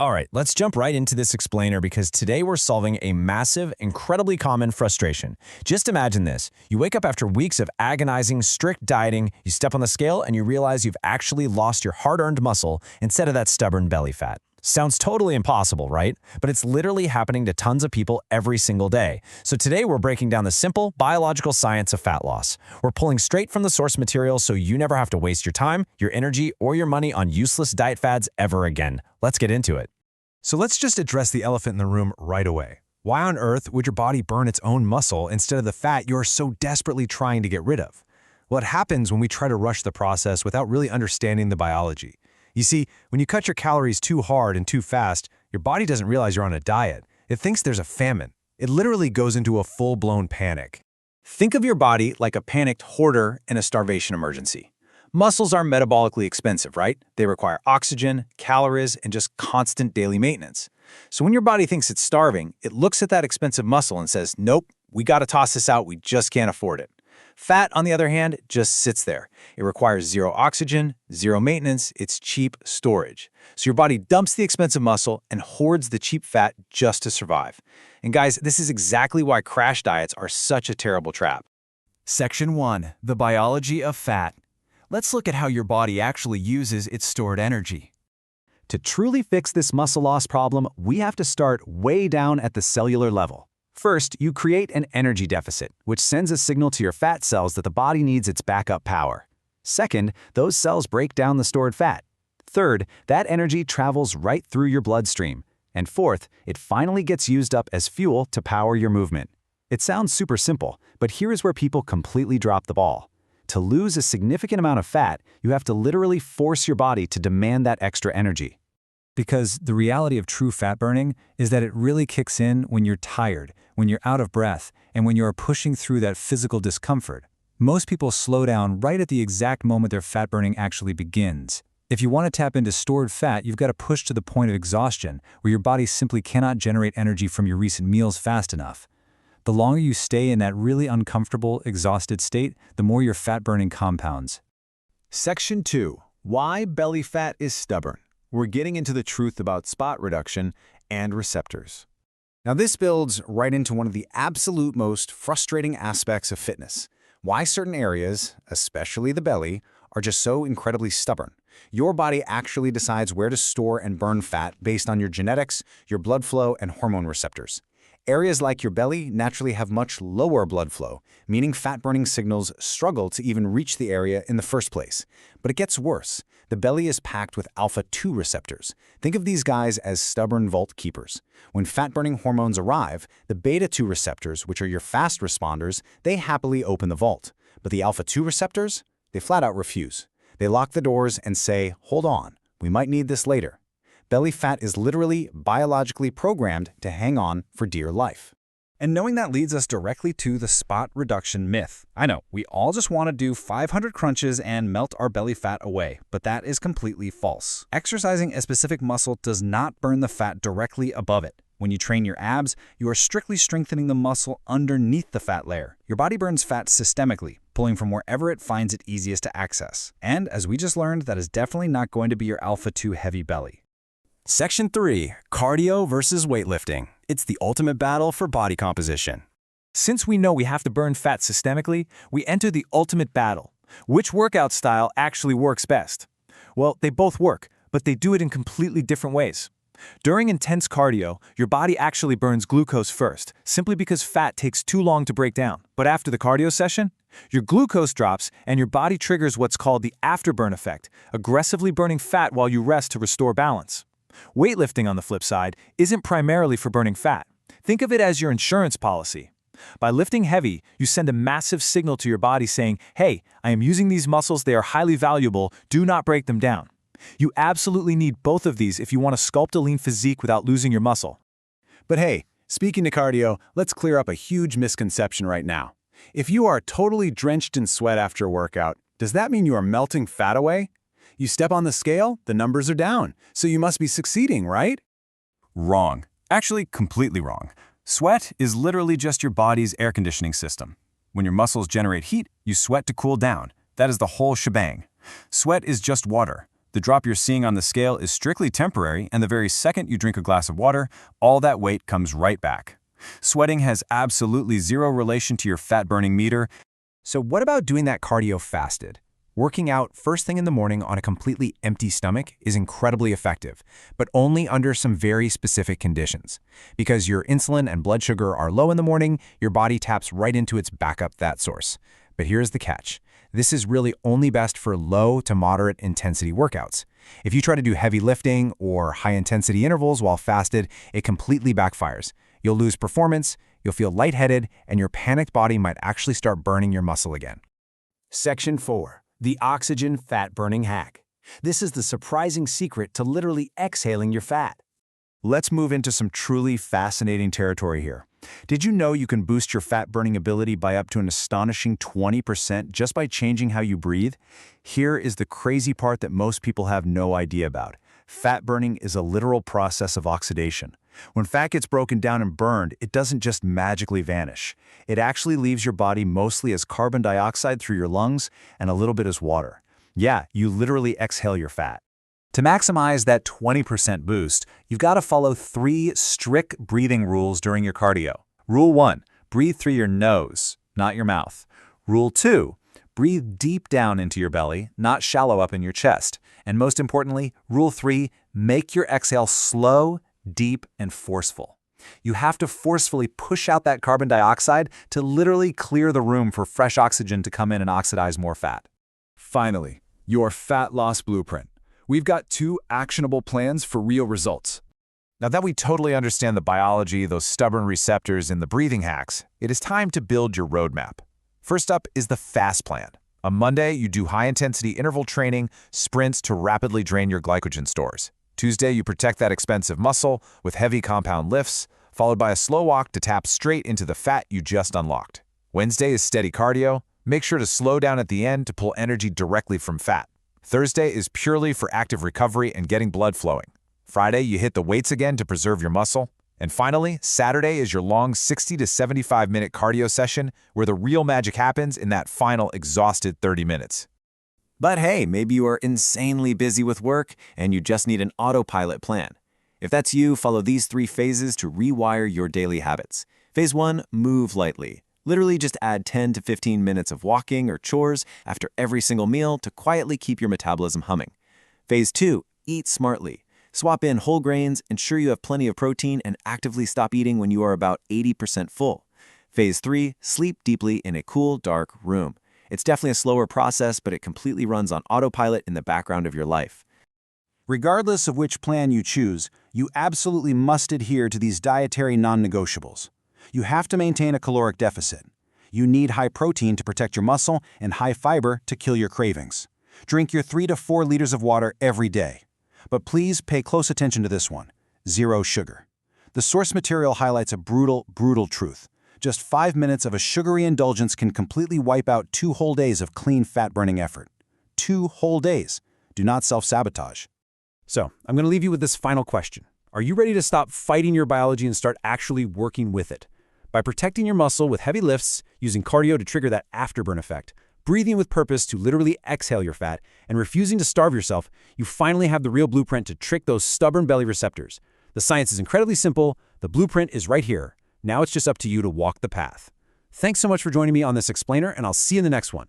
All right, let's jump right into this explainer because today we're solving a massive, incredibly common frustration. Just imagine this. You wake up after weeks of agonizing, strict dieting, you step on the scale and you realize you've actually lost your hard-earned muscle instead of that stubborn belly fat. Sounds totally impossible, right? But it's literally happening to tons of people every single day. So today we're breaking down the simple biological science of fat loss. We're pulling straight from the source material so you never have to waste your time, your energy, or your money on useless diet fads ever again. Let's get into it. So let's just address the elephant in the room right away. Why on earth would your body burn its own muscle instead of the fat you're so desperately trying to get rid of? Well, it happens when we try to rush the process without really understanding the biology. You see, when you cut your calories too hard and too fast, your body doesn't realize you're on a diet. It thinks there's a famine. It literally goes into a full-blown panic. Think of your body like a panicked hoarder in a starvation emergency. Muscles are metabolically expensive, right? They require oxygen, calories, and just constant daily maintenance. So when your body thinks it's starving, it looks at that expensive muscle and says, nope, we gotta toss this out, we just can't afford it. Fat, on the other hand, just sits there. It requires zero oxygen, zero maintenance, it's cheap storage. So your body dumps the expensive muscle and hoards the cheap fat just to survive. And guys, this is exactly why crash diets are such a terrible trap. Section 1. The biology of fat. Let's look at how your body actually uses its stored energy. To truly fix this muscle loss problem, we have to start way down at the cellular level. First, you create an energy deficit, which sends a signal to your fat cells that the body needs its backup power. Second, those cells break down the stored fat. Third, that energy travels right through your bloodstream. And fourth, it finally gets used up as fuel to power your movement. It sounds super simple, but here is where people completely drop the ball. To lose a significant amount of fat, you have to literally force your body to demand that extra energy. Because the reality of true fat burning is that it really kicks in when you're tired, when you're out of breath, and when you are pushing through that physical discomfort. Most people slow down right at the exact moment their fat burning actually begins. If you want to tap into stored fat, you've got to push to the point of exhaustion, where your body simply cannot generate energy from your recent meals fast enough. The longer you stay in that really uncomfortable, exhausted state, the more your fat burning compounds. Section 2. Why belly fat is stubborn. We're getting into the truth about spot reduction and receptors. Now this builds right into one of the absolute most frustrating aspects of fitness. Why certain areas, especially the belly, are just so incredibly stubborn. Your body actually decides where to store and burn fat based on your genetics, your blood flow, and hormone receptors. Areas like your belly naturally have much lower blood flow, meaning fat-burning signals struggle to even reach the area in the first place. But it gets worse. The belly is packed with alpha-2 receptors. Think of these guys as stubborn vault keepers. When fat-burning hormones arrive, the beta-2 receptors, which are your fast responders, they happily open the vault. But the alpha-2 receptors? They flat-out refuse. They lock the doors and say, hold on, we might need this later. Belly fat is literally biologically programmed to hang on for dear life. And knowing that leads us directly to the spot reduction myth. I know, we all just want to do 500 crunches and melt our belly fat away, but that is completely false. Exercising a specific muscle does not burn the fat directly above it. When you train your abs, you are strictly strengthening the muscle underneath the fat layer. Your body burns fat systemically, pulling from wherever it finds it easiest to access. And as we just learned, that is definitely not going to be your alpha-2 heavy belly. Section 3. Cardio versus weightlifting. It's the ultimate battle for body composition. Since we know we have to burn fat systemically, we enter the ultimate battle. Which workout style actually works best? Well, they both work, but they do it in completely different ways. During intense cardio, your body actually burns glucose first, simply because fat takes too long to break down. But after the cardio session, your glucose drops and your body triggers what's called the afterburn effect, aggressively burning fat while you rest to restore balance. Weightlifting, on the flip side, isn't primarily for burning fat. Think of it as your insurance policy. By lifting heavy, you send a massive signal to your body saying, hey, I am using these muscles, they are highly valuable, do not break them down. You absolutely need both of these if you want to sculpt a lean physique without losing your muscle. But hey, speaking to cardio, let's clear up a huge misconception right now. If you are totally drenched in sweat after a workout, does that mean you are melting fat away? You step on the scale, the numbers are down, so you must be succeeding, right? Wrong. Actually, completely wrong. Sweat is literally just your body's air conditioning system. When your muscles generate heat, you sweat to cool down. That is the whole shebang. Sweat is just water. The drop you're seeing on the scale is strictly temporary, and the very second you drink a glass of water, all that weight comes right back. Sweating has absolutely zero relation to your fat-burning meter. So what about doing that cardio fasted? Working out first thing in the morning on a completely empty stomach is incredibly effective, but only under some very specific conditions. Because your insulin and blood sugar are low in the morning, your body taps right into its backup fat source. But here's the catch. This is really only best for low to moderate intensity workouts. If you try to do heavy lifting or high-intensity intervals while fasted, it completely backfires. You'll lose performance, you'll feel lightheaded, and your panicked body might actually start burning your muscle again. Section 4. The Oxygen Fat Burning Hack. This is the surprising secret to literally exhaling your fat. Let's move into some truly fascinating territory here. Did you know you can boost your fat-burning ability by up to an astonishing 20% just by changing how you breathe? Here is the crazy part that most people have no idea about. Fat burning is a literal process of oxidation. When fat gets broken down and burned, it doesn't just magically vanish. It actually leaves your body mostly as carbon dioxide through your lungs and a little bit as water. Yeah, you literally exhale your fat. To maximize that 20% boost, you've got to follow 3 strict breathing rules during your cardio. Rule 1, breathe through your nose, not your mouth. Rule 2, breathe deep down into your belly, not shallow up in your chest. And most importantly, Rule 3, make your exhale slow, deep, and forceful. You have to forcefully push out that carbon dioxide to literally clear the room for fresh oxygen to come in and oxidize more fat. Finally, your fat loss blueprint. We've got 2 actionable plans for real results. Now that we totally understand the biology, those stubborn receptors, and the breathing hacks, it is time to build your roadmap. First up is the FAST plan. On Monday, you do high-intensity interval training, sprints to rapidly drain your glycogen stores. Tuesday, you protect that expensive muscle with heavy compound lifts, followed by a slow walk to tap straight into the fat you just unlocked. Wednesday is steady cardio. Make sure to slow down at the end to pull energy directly from fat. Thursday is purely for active recovery and getting blood flowing. Friday, you hit the weights again to preserve your muscle. And finally, Saturday is your long 60 to 75-minute cardio session where the real magic happens in that final exhausted 30 minutes. But hey, maybe you are insanely busy with work and you just need an autopilot plan. If that's you, follow these 3 phases to rewire your daily habits. Phase 1, move lightly. Literally just add 10 to 15 minutes of walking or chores after every single meal to quietly keep your metabolism humming. Phase 2, eat smartly. Swap in whole grains, ensure you have plenty of protein, and actively stop eating when you are about 80% full. Phase 3, sleep deeply in a cool, dark room. It's definitely a slower process, but it completely runs on autopilot in the background of your life. Regardless of which plan you choose, you absolutely must adhere to these dietary non-negotiables. You have to maintain a caloric deficit. You need high protein to protect your muscle and high fiber to kill your cravings. Drink your 3 to 4 liters of water every day. But please pay close attention to this one: 0 sugar. The source material highlights a brutal, brutal truth. Just 5 minutes of a sugary indulgence can completely wipe out 2 whole days of clean fat-burning effort. 2 whole days. Do not self-sabotage. So, I'm going to leave you with this final question. Are you ready to stop fighting your biology and start actually working with it? By protecting your muscle with heavy lifts, using cardio to trigger that afterburn effect, breathing with purpose to literally exhale your fat, and refusing to starve yourself, you finally have the real blueprint to trick those stubborn belly receptors. The science is incredibly simple. The blueprint is right here. Now it's just up to you to walk the path. Thanks so much for joining me on this explainer, and I'll see you in the next one.